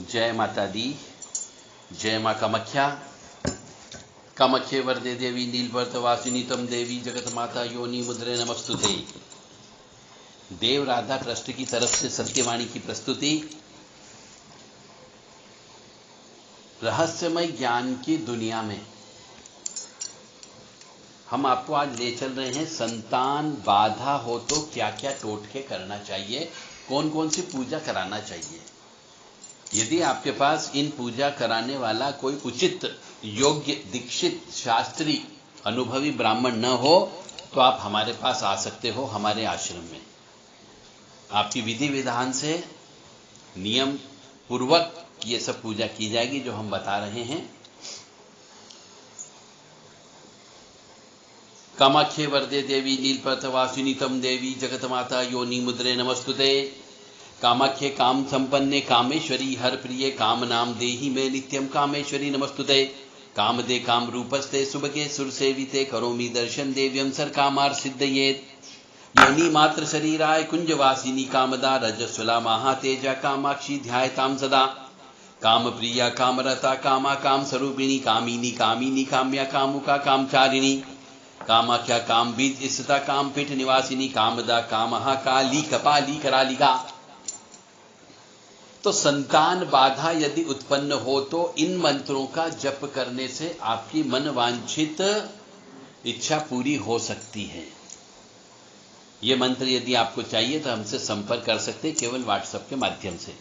जय माता दी। जय माँ कामाख्या। कामाख्ये वरदे देवी नीलभर्तवासिनी तम देवी जगत माता योनि मुद्रे नमस्तुते। देव राधा ट्रस्ट की तरफ से सत्यवाणी की प्रस्तुति। रहस्यमय ज्ञान की दुनिया में हम आपको आज ले चल रहे हैं। संतान बाधा हो तो क्या क्या टोटके करना चाहिए, कौन कौन सी पूजा कराना चाहिए। यदि आपके पास इन पूजा कराने वाला कोई उचित योग्य दीक्षित शास्त्री अनुभवी ब्राह्मण न हो तो आप हमारे पास आ सकते हो। हमारे आश्रम में आपकी विधि विधान से नियम पूर्वक ये सब पूजा की जाएगी जो हम बता रहे हैं। कामाख्ये वरदे देवी नीलपर्तवासिनी तम देवी जगत माता योनि मुद्रे नमस्तुते। कामाख्ये काम संपन्ने कामेश्वरी हर प्रिय काम नाम देहि में नित्यम कामेश्वरी नमस्तुते। काम दे काम रूपस्ते सुभगे सुर सेविते करोमि दर्शन देव्यम सर कामार सिद्धयेत। योनि मात्र शरीराय कुंजवासिनी कामदा रजस्वला महातेजा कामाक्षी ध्यायताम सदा। काम प्रिया कामरता कामा काम स्वरूपिणी कामिनी कामिनी काम्या कामुका कामचारिणी। कामाख्या काम बीज स्थिता काम पीठ निवासिनी कामदा कामहा काली कपाली करालिका। तो संतान बाधा यदि उत्पन्न हो तो इन मंत्रों का जप करने से आपकी मनवांछित इच्छा पूरी हो सकती है। ये मंत्र यदि आपको चाहिए तो हमसे संपर्क कर सकते हैं केवल व्हाट्सएप के माध्यम से।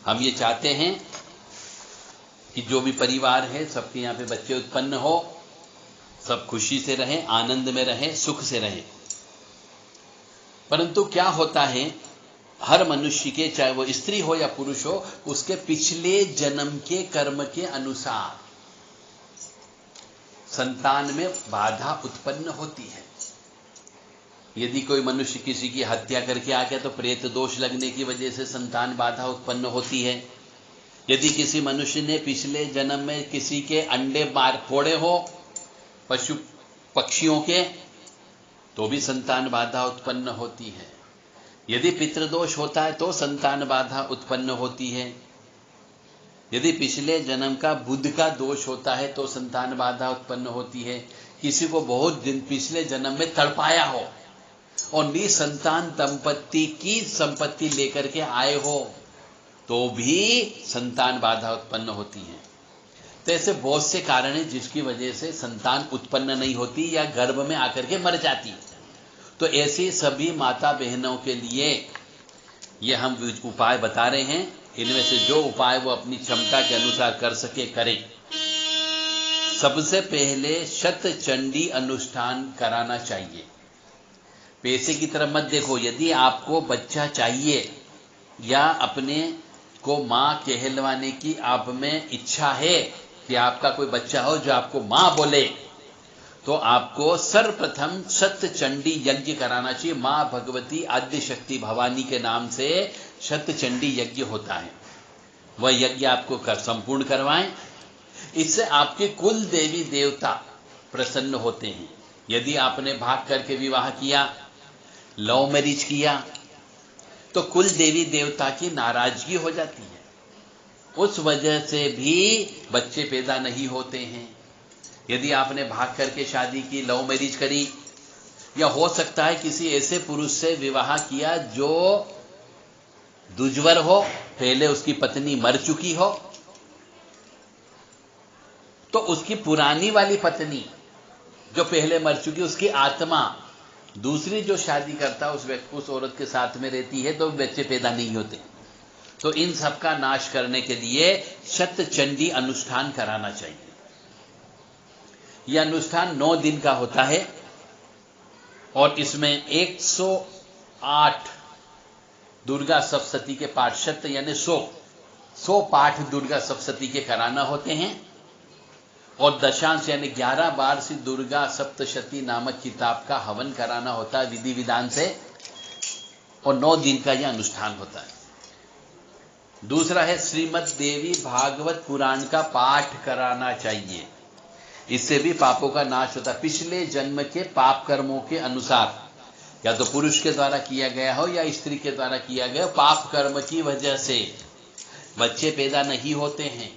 हम ये चाहते हैं कि जो भी परिवार है सबके यहाँ पे बच्चे उत्पन्न हो, सब खुशी से रहें, आनंद में रहें, सुख से रहें। परंतु क्या होता है, हर मनुष्य के, चाहे वो स्त्री हो या पुरुष हो, उसके पिछले जन्म के कर्म के अनुसार संतान में बाधा उत्पन्न होती है। यदि कोई मनुष्य किसी की हत्या करके आ गया तो प्रेत दोष लगने की वजह से संतान बाधा उत्पन्न होती है। यदि किसी मनुष्य ने पिछले जन्म में किसी के अंडे मार फोड़े हो पशु पक्षियों के, तो भी संतान बाधा उत्पन्न होती है। यदि पितृदोष होता है तो संतान बाधा उत्पन्न होती है। यदि पिछले जन्म का बुध का दोष होता है तो संतान बाधा उत्पन्न होती है। किसी को बहुत दिन पिछले जन्म में तड़पाया हो और निसंतान दंपत्ति की संपत्ति लेकर के आए हो तो भी संतान बाधा उत्पन्न होती है। तो ऐसे बहुत से कारण हैं जिसकी वजह से संतान उत्पन्न नहीं होती या गर्भ में आकर के मर जाती है। तो ऐसी सभी माता बहनों के लिए ये हम उपाय बता रहे हैं। इनमें से जो उपाय वो अपनी क्षमता के अनुसार कर सके करें। सबसे पहले शतचंडी अनुष्ठान कराना चाहिए। पैसे की तरफ मत देखो। यदि आपको बच्चा चाहिए या अपने को मां कहलवाने की आप में इच्छा है कि आपका कोई बच्चा हो जो आपको मां बोले, तो आपको सर्वप्रथम शतचंडी यज्ञ कराना चाहिए। मां भगवती आद्य शक्ति भवानी के नाम से शतचंडी यज्ञ होता है। वह यज्ञ आपको संपूर्ण करवाएं। इससे आपके कुल देवी देवता प्रसन्न होते हैं। यदि आपने भाग करके विवाह किया, लव मैरिज किया, तो कुल देवी देवता की नाराजगी हो जाती है। उस वजह से भी बच्चे पैदा नहीं होते हैं। यदि आपने भाग करके शादी की, लव मैरिज करी, या हो सकता है किसी ऐसे पुरुष से विवाह किया जो दुर्जर हो, पहले उसकी पत्नी मर चुकी हो, तो उसकी पुरानी वाली पत्नी जो पहले मर चुकी, उसकी आत्मा दूसरी जो शादी करता है उस औरत के साथ में रहती है, तो बच्चे पैदा नहीं होते। तो इन सब का नाश करने के लिए शतचंडी अनुष्ठान कराना चाहिए। यह अनुष्ठान 9 दिन का होता है और इसमें 108 दुर्गा सप्तशती के पाठ, शत यानी 100 पाठ दुर्गा सप्तशती के कराना होते हैं और दशांश यानी 11 बार से दुर्गा सप्तशती नामक किताब का हवन कराना होता है विधि विधान से, और 9 दिन का यह अनुष्ठान होता है। दूसरा है श्रीमद् देवी भागवत पुराण का पाठ कराना चाहिए। इससे भी पापों का नाश होता है। पिछले जन्म के पाप कर्मों के अनुसार, या तो पुरुष के द्वारा किया गया हो या स्त्री के द्वारा किया गया पाप कर्म की वजह से बच्चे पैदा नहीं होते हैं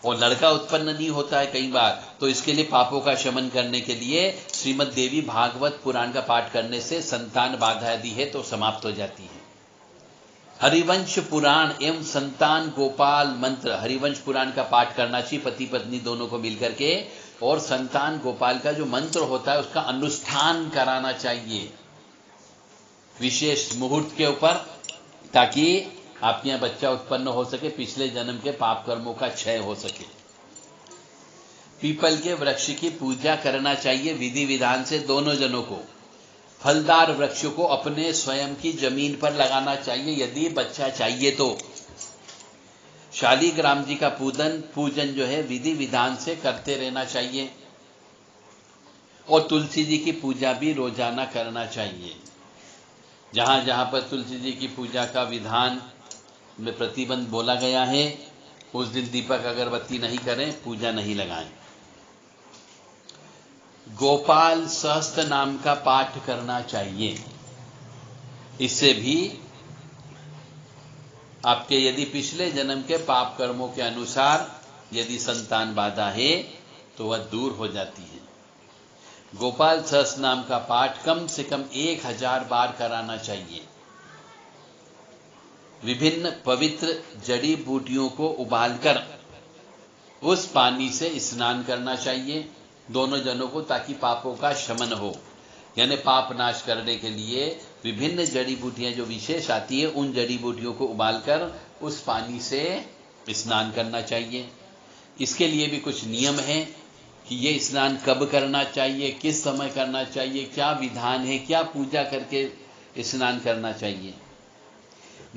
और लड़का उत्पन्न नहीं होता है कई बार, तो इसके लिए पापों का शमन करने के लिए श्रीमद् देवी भागवत पुराण का पाठ करने से संतान बाधा यदि है तो समाप्त हो जाती है। हरिवंश पुराण एवं संतान गोपाल मंत्र, हरिवंश पुराण का पाठ करना चाहिए पति पत्नी दोनों को मिलकर के, और संतान गोपाल का जो मंत्र होता है उसका अनुष्ठान कराना चाहिए विशेष मुहूर्त के ऊपर, ताकि आपके यहाँ बच्चा उत्पन्न हो सके, पिछले जन्म के पाप कर्मों का क्षय हो सके। पीपल के वृक्ष की पूजा करना चाहिए विधि विधान से दोनों जनों को। फलदार वृक्षों को अपने स्वयं की जमीन पर लगाना चाहिए यदि बच्चा चाहिए तो। शालिग्राम जी का पूजन जो है विधि विधान से करते रहना चाहिए, और तुलसी जी की पूजा भी रोजाना करना चाहिए। जहां जहां पर तुलसी जी की पूजा का विधान में प्रतिबंध बोला गया है, उस दिन दीपक अगरबत्ती नहीं करें, पूजा नहीं लगाएं। गोपाल सहस्त्र नाम का पाठ करना चाहिए। इससे भी आपके यदि पिछले जन्म के पाप कर्मों के अनुसार यदि संतान बाधा है तो वह दूर हो जाती है। गोपाल सहस्त्र नाम का पाठ कम से कम 1000 बार कराना चाहिए। विभिन्न पवित्र जड़ी बूटियों को उबालकर उस पानी से स्नान करना चाहिए दोनों जनों को, ताकि पापों का शमन हो। यानी पाप नाश करने के लिए विभिन्न जड़ी बूटियां जो विशेष आती है, उन जड़ी बूटियों को उबालकर उस पानी से स्नान करना चाहिए। इसके लिए भी कुछ नियम हैं कि ये स्नान कब करना चाहिए, किस समय करना चाहिए, क्या विधान है, क्या पूजा करके स्नान करना चाहिए।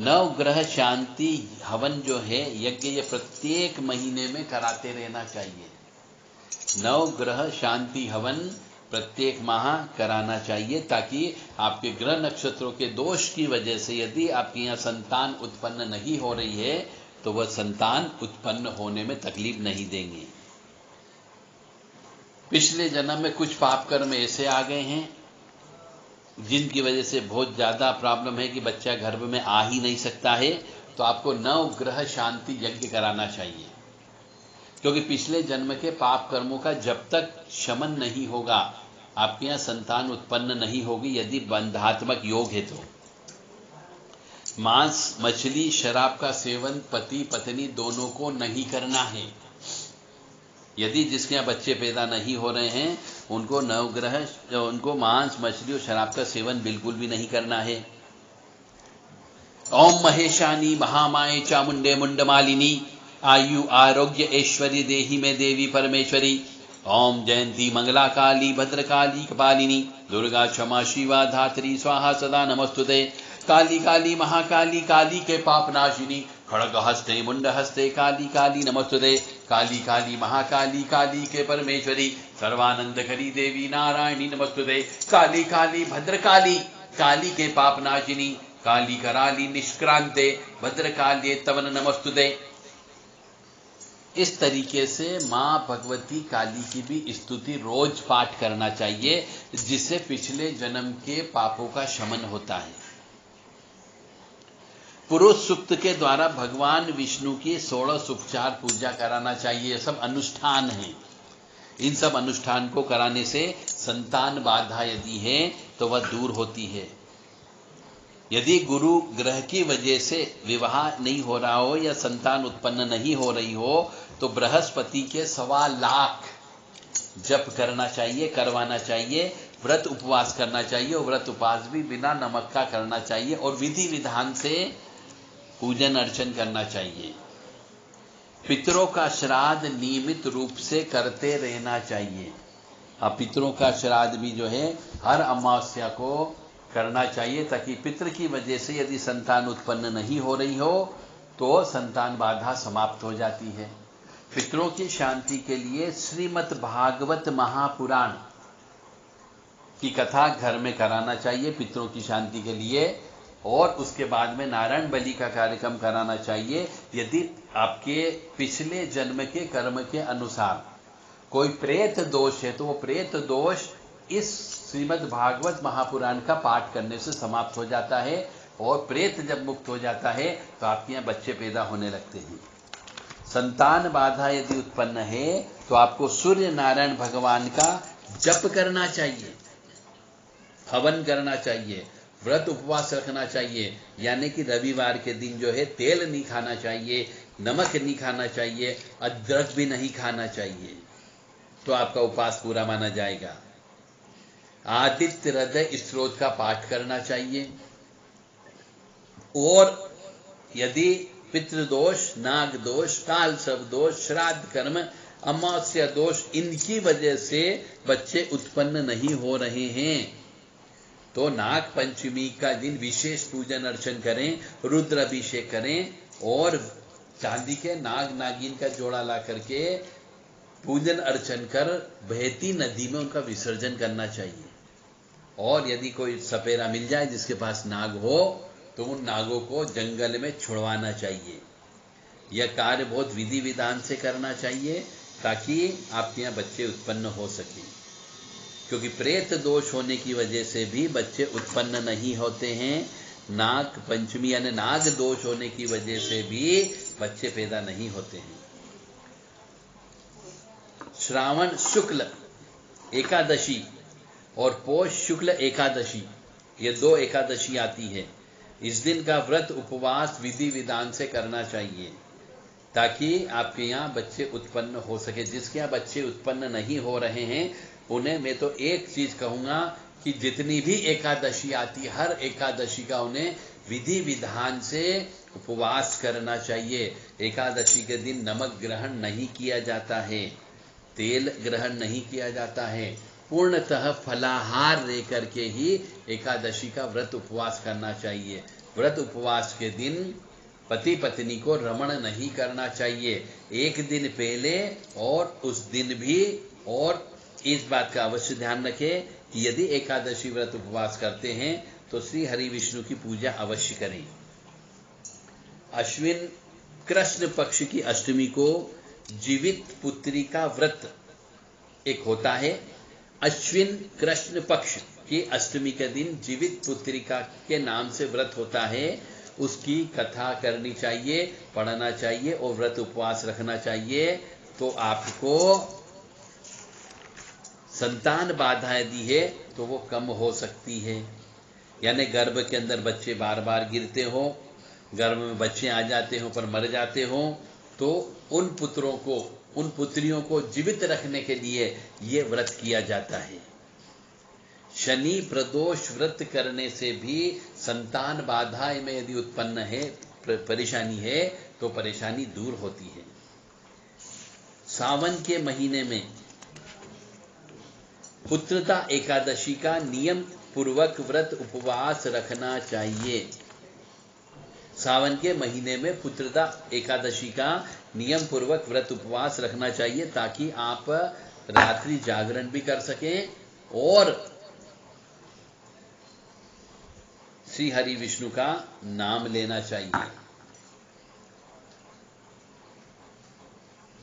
नवग्रह शांति हवन जो है यज्ञ, ये प्रत्येक महीने में कराते रहना चाहिए। नवग्रह शांति हवन प्रत्येक माह कराना चाहिए, ताकि आपके ग्रह नक्षत्रों के दोष की वजह से यदि आपके यहाँ संतान उत्पन्न नहीं हो रही है तो वह संतान उत्पन्न होने में तकलीफ नहीं देंगे। पिछले जन्म में कुछ पाप कर्म ऐसे आ गए हैं जिनकी वजह से बहुत ज्यादा प्रॉब्लम है कि बच्चा गर्भ में आ ही नहीं सकता है, तो आपको नवग्रह शांति यज्ञ कराना चाहिए। क्योंकि पिछले जन्म के पाप कर्मों का जब तक शमन नहीं होगा आपके यहाँ संतान उत्पन्न नहीं होगी, यदि बंधात्मक योग है तो। मांस, मछली, शराब का सेवन पति पत्नी दोनों को नहीं करना है। यदि जिसके यहाँ बच्चे पैदा नहीं हो रहे हैं उनको नवग्रह, उनको मांस, मछली और शराब का सेवन बिल्कुल भी नहीं करना है। ओम महेशानी महामाये चामुंडे मुंडमालिनी आयु आरोग्य ऐश्वर्य देहि में देवी परमेश्वरी। ओम जयंती मंगला काली भद्रकाली कपालिनी दुर्गा क्षमा शिवा धात्री स्वाहा सदा नमस्तुते। काली काली महाकाली काली के पाप नाशिनी खड़ग हस्ते मुंड हस्ते काली काली नमस्तुते। काली काली महाकाली काली के परमेश्वरी सर्वानंद करी देवी नारायणी नमस्तुते। काली काली भद्रकाली काली के पाप नाशिनी काली कराली निष्क्रांते भद्रकाली तवन नमस्तुते। इस तरीके से मां भगवती काली की भी स्तुति रोज पाठ करना चाहिए, जिससे पिछले जन्म के पापों का शमन होता है। पुरुष सूक्त के द्वारा भगवान विष्णु की 16 उपचार पूजा कराना चाहिए। सब अनुष्ठान है। इन सब अनुष्ठान को कराने से संतान बाधा यदि है तो वह दूर होती है। यदि गुरु ग्रह की वजह से विवाह नहीं हो रहा हो या संतान उत्पन्न नहीं हो रही हो तो बृहस्पति के 1.25 लाख जप करना चाहिए, करवाना चाहिए। व्रत उपवास करना चाहिए और व्रत उपवास भी बिना नमक का करना चाहिए और विधि विधान से पूजन अर्चन करना चाहिए। पितरों का श्राद्ध नियमित रूप से करते रहना चाहिए। अब पितरों का श्राद्ध भी जो है हर अमावस्या को करना चाहिए, ताकि पितृ की वजह से यदि संतान उत्पन्न नहीं हो रही हो तो संतान बाधा समाप्त हो जाती है। पितरों की शांति के लिए श्रीमद् भागवत महापुराण की कथा घर में कराना चाहिए पितरों की शांति के लिए, और उसके बाद में नारायण बलि का कार्यक्रम कराना चाहिए। यदि आपके पिछले जन्म के कर्म के अनुसार कोई प्रेत दोष है तो वो प्रेत दोष इस श्रीमद् भागवत महापुराण का पाठ करने से समाप्त हो जाता है। और प्रेत जब मुक्त हो जाता है तो आपके यहाँ बच्चे पैदा होने लगते हैं। संतान बाधा यदि उत्पन्न है तो आपको सूर्य नारायण भगवान का जप करना चाहिए, हवन करना चाहिए, व्रत उपवास रखना चाहिए। यानी कि रविवार के दिन जो है तेल नहीं खाना चाहिए, नमक नहीं खाना चाहिए, अदरक भी नहीं खाना चाहिए, तो आपका उपवास पूरा माना जाएगा। आदित्य हृदय स्त्रोत का पाठ करना चाहिए। और यदि पितृदोष, नाग दोष, काल सर्प दोष, श्राद्ध कर्म, अमावस्या दोष, इनकी वजह से बच्चे उत्पन्न नहीं हो रहे हैं तो नाग पंचमी का दिन विशेष पूजन अर्चन करें, रुद्र अभिषेक करें और चांदी के नाग नागिन का जोड़ा ला करके पूजन अर्चन कर बहती नदी में उनका विसर्जन करना चाहिए। और यदि कोई सपेरा मिल जाए जिसके पास नाग हो तो उन नागों को जंगल में छुड़वाना चाहिए। यह कार्य बहुत विधि विधान से करना चाहिए ताकि आपके यहाँ बच्चे उत्पन्न हो सके, क्योंकि प्रेत दोष होने की वजह से भी बच्चे उत्पन्न नहीं होते हैं। नाग पंचमी यानी नाग दोष होने की वजह से भी बच्चे पैदा नहीं होते हैं। श्रावण शुक्ल एकादशी और पौष शुक्ल एकादशी, ये 2 एकादशी आती है। इस दिन का व्रत उपवास विधि विधान से करना चाहिए ताकि आपके यहाँ बच्चे उत्पन्न हो सके। जिसके यहाँ बच्चे उत्पन्न नहीं हो रहे हैं उन्हें मैं तो एक चीज कहूंगा कि जितनी भी एकादशी आती है हर एकादशी का उन्हें विधि विधान से उपवास करना चाहिए। एकादशी के दिन नमक ग्रहण नहीं किया जाता है, तेल ग्रहण नहीं किया जाता है, पूर्णतः फलाहार लेकर के ही एकादशी का व्रत उपवास करना चाहिए। व्रत उपवास के दिन पति पत्नी को रमण नहीं करना चाहिए, एक दिन पहले और उस दिन भी। और इस बात का अवश्य ध्यान रखें कि यदि एकादशी व्रत उपवास करते हैं तो श्री हरि विष्णु की पूजा अवश्य करें। अश्विन कृष्ण पक्ष की अष्टमी को जीवित पुत्री का व्रत एक होता है। अश्विन कृष्ण पक्ष की अष्टमी के दिन जीवित पुत्रिका के नाम से व्रत होता है, उसकी कथा करनी चाहिए, पढ़ना चाहिए और व्रत उपवास रखना चाहिए। तो आपको संतान बाधा यदि है तो वो कम हो सकती है। यानी गर्भ के अंदर बच्चे बार बार गिरते हो, गर्भ में बच्चे आ जाते हो पर मर जाते हो, तो उन पुत्रों को, उन पुत्रियों को जीवित रखने के लिए ये व्रत किया जाता है। शनि प्रदोष व्रत करने से भी संतान बाधा में यदि उत्पन्न है, परेशानी है, तो परेशानी दूर होती है। सावन के महीने में पुत्रदा एकादशी का नियम पूर्वक व्रत उपवास रखना चाहिए। सावन के महीने में पुत्रदा एकादशी का नियम पूर्वक व्रत उपवास रखना चाहिए ताकि आप रात्रि जागरण भी कर सकें और श्री हरि विष्णु का नाम लेना चाहिए।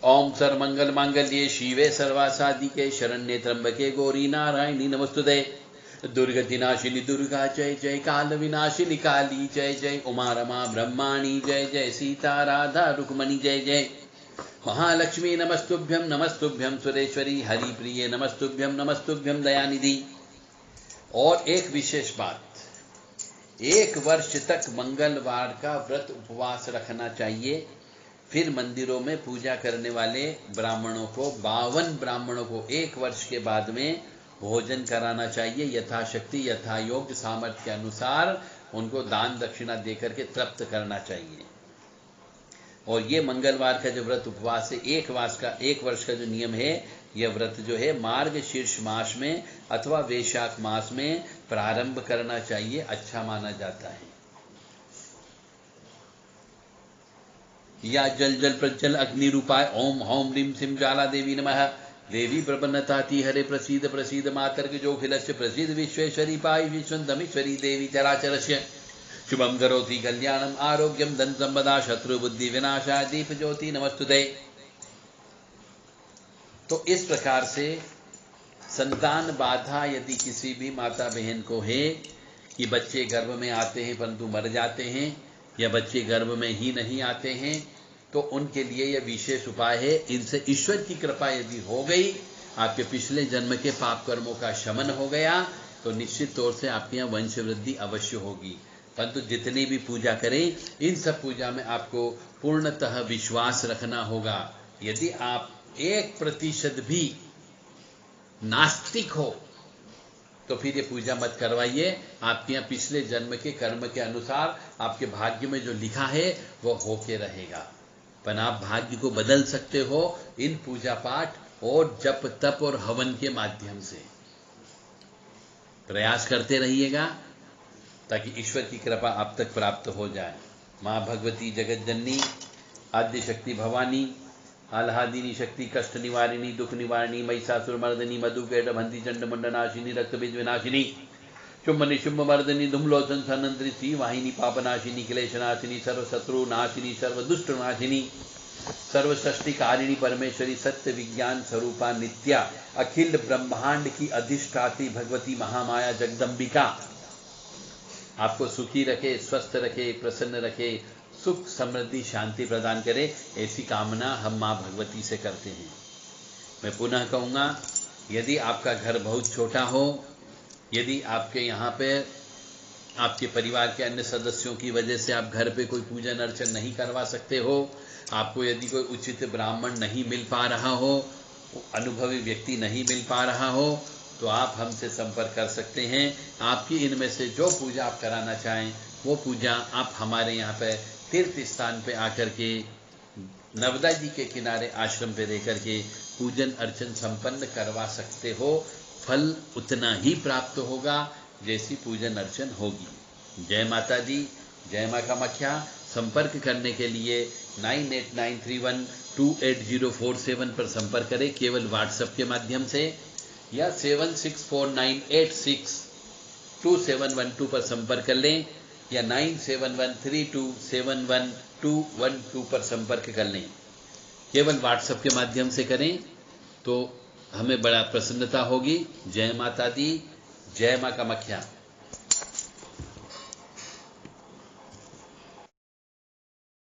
ओम सर्वमंगल मांगल्ये शिवे सर्वासाधिके शरण्ये त्र्यंबके गौरी नारायणी नमस्तुते। दुर्गति नाशिनी दुर्गा जय जय, काल विनाशिनी काली जय जय, उमा रमा ब्रह्माणी जय जय, सीता राधा रुक्मणी जय जय, महालक्ष्मी नमस्तुभ्यं नमस्तुभ्यं, सुरेश्वरी हरि प्रिय नमस्तुभ्यं नमस्तुभ्यं दयानिधि। और एक विशेष बात, 1 वर्ष तक मंगलवार का व्रत उपवास रखना चाहिए। फिर मंदिरों में पूजा करने वाले ब्राह्मणों को, 52 ब्राह्मणों को 1 वर्ष के बाद में भोजन कराना चाहिए। यथाशक्ति यथायोग्य सामर्थ्य के अनुसार उनको दान दक्षिणा देकर के तृप्त करना चाहिए। और ये मंगलवार का जो व्रत उपवास है, 1 वर्ष का जो नियम है, यह व्रत जो है मार्ग शीर्ष मास में अथवा वैशाख मास में प्रारंभ करना चाहिए, अच्छा माना जाता है। या जल जल प्रज्वल अग्नि रूपाय ओम हौम ह्रीं सिं ज्वाला देवी नमः। देवी प्रपन्नताति हरे प्रसीद प्रसीद मातर्ग जोखिलस्य प्रसीद विश्वेश्वरी पाई विश्वंतमीश्वरी देवी चराचरस्य। शुभम करोति कल्याणम आरोग्यम धन संपदा शत्रु बुद्धि विनाशाय दीप ज्योति नमस्तुते। तो इस प्रकार से संतान बाधा यदि किसी भी माता बहन को है कि बच्चे गर्भ में आते हैं परंतु मर जाते हैं, या बच्चे गर्भ में ही नहीं आते हैं, तो उनके लिए यह विशेष उपाय है। इनसे ईश्वर की कृपा यदि हो गई, आपके पिछले जन्म के पाप कर्मों का शमन हो गया, तो निश्चित तौर से आपके यहाँ वंश वृद्धि अवश्य होगी। परंतु जितनी भी पूजा करें, इन सब पूजा में आपको पूर्णतः विश्वास रखना होगा। यदि आप 1% भी नास्तिक हो तो फिर ये पूजा मत करवाइए। आपके यहाँ पिछले जन्म के कर्म के अनुसार आपके भाग्य में जो लिखा है वो होके रहेगा। पर आप भाग्य को बदल सकते हो इन पूजा पाठ और जप तप और हवन के माध्यम से। प्रयास करते रहिएगा ताकि ईश्वर की कृपा आप तक प्राप्त हो जाए। माँ भगवती जगत जननी आद्य शक्ति भवानी आह्लादिनी शक्ति कष्ट निवारिणी दुख निवारिणी महिषासुर मर्दिनी मधुकैट भंती चंड मंडनाशिनी रक्त बीज विनाशिनी शुंभ निशुंभ मर्दिनी धूमलोचन सनंत्री श्री वाहिनी पापनाशिनी क्लेशनाशिनी सर्वशत्रु नाशिनी सर्वदुष्ट नाशिनी सर्वसृष्टिकारिणी परमेश्वरी सत्य विज्ञान स्वरूपा नित्या अखिल ब्रह्मांड की अधिष्ठात्री भगवती महामाया जगदम्बिका आपको सुखी रखे, स्वस्थ रखे, प्रसन्न रखे, सुख समृद्धि शांति प्रदान करे, ऐसी कामना हम माँ भगवती से करते हैं। मैं पुनः कहूँगा, यदि आपका घर बहुत छोटा हो, यदि आपके यहाँ पे आपके परिवार के अन्य सदस्यों की वजह से आप घर पे कोई पूजन अर्चन नहीं करवा सकते हो, आपको यदि कोई उचित ब्राह्मण नहीं मिल पा रहा हो, अनुभवी व्यक्ति नहीं मिल पा रहा हो, तो आप हमसे संपर्क कर सकते हैं। आपकी इनमें से जो पूजा आप कराना चाहें वो पूजा आप हमारे यहाँ पे तीर्थ स्थान पे आकर के नर्मदा जी के किनारे आश्रम पे रह करके पूजन अर्चन संपन्न करवा सकते हो। फल उतना ही प्राप्त होगा जैसी पूजन अर्चन होगी। जय माता दी, जय माँ कामाख्या। संपर्क करने के लिए 9893128047 पर संपर्क करें केवल व्हाट्सएप के माध्यम से, या 7649862712 पर संपर्क कर लें, या 9713271212 पर संपर्क कर लें। केवल व्हाट्सएप के माध्यम से करें तो हमें बड़ा प्रसन्नता होगी। जय माता दी, जय माँ कामाख्या।